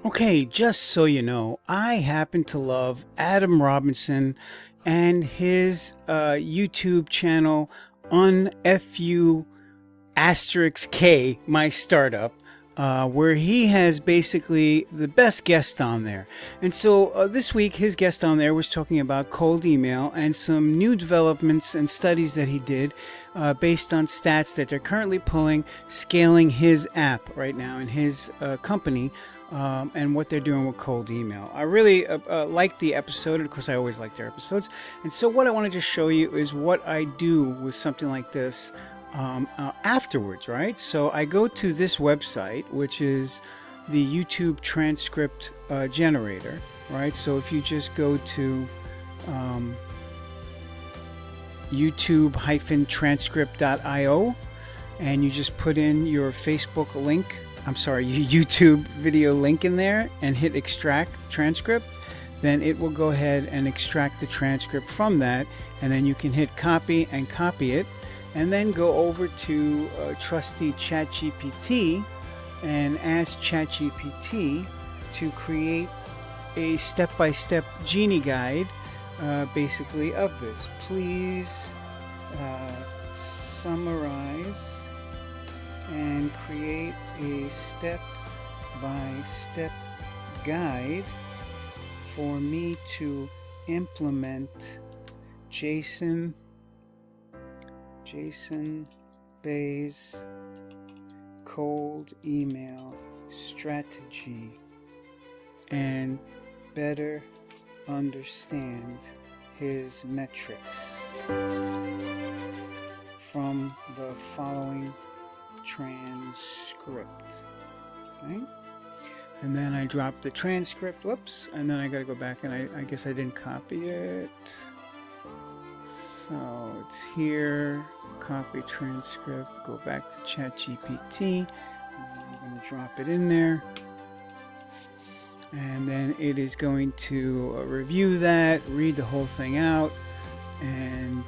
Okay, just so you know, I happen to love Adam Robinson and his YouTube channel on FU asterisk K, my startup, where he has basically the best guest on there. And so this week, his guest on there was talking about cold email and some new developments and studies that he did based on stats that they're currently pulling, scaling his app right now in his company. And what they're doing with cold email. I really liked the episode. Of course, I always like their episodes. And so what I want to just show you is what I do with something like this afterwards, right? So I go to this website, which is the YouTube transcript generator, right? So if you just go to youtube-transcript.io and you just put in your Facebook link, your YouTube video link in there and hit extract transcript, then it will go ahead and extract the transcript from that, and then you can hit copy and copy it, and then go over to trusty CHAT GPT and ask CHAT GPT to create a step-by-step genie guide basically of this. Please summarize and create a step-by-step guide for me to implement Jason Bay's cold email strategy and better understand his metrics from the following transcript. Okay, and then I drop the transcript. Whoops, and then I gotta go back, and I guess I didn't copy it, so it's here. Copy transcript, go back to CHAT GPT, and I'm going to drop it in there, and then it is going to review that, read the whole thing out, and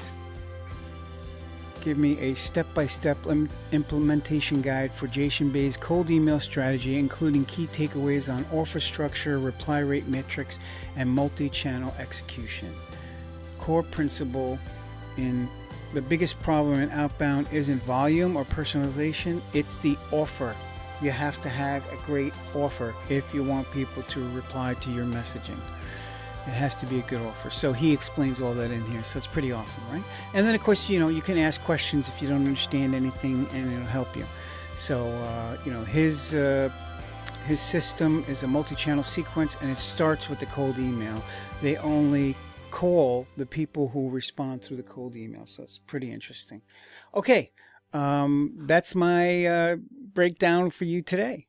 give me a step-by-step implementation guide for Jason Bay's cold email strategy, including key takeaways on offer structure, reply rate metrics, and multi-channel execution. Core principle in the biggest problem in outbound isn't volume or personalization, it's the offer. You have to have a great offer if you want people to reply to your messaging. It has to be a good offer. So he explains all that in here. So it's pretty awesome, right? And then, of course, you can ask questions if you don't understand anything, and it'll help you. So, his system is a multi-channel sequence, and it starts with the cold email. They only call the people who respond through the cold email. So it's pretty interesting. Okay, that's my breakdown for you today.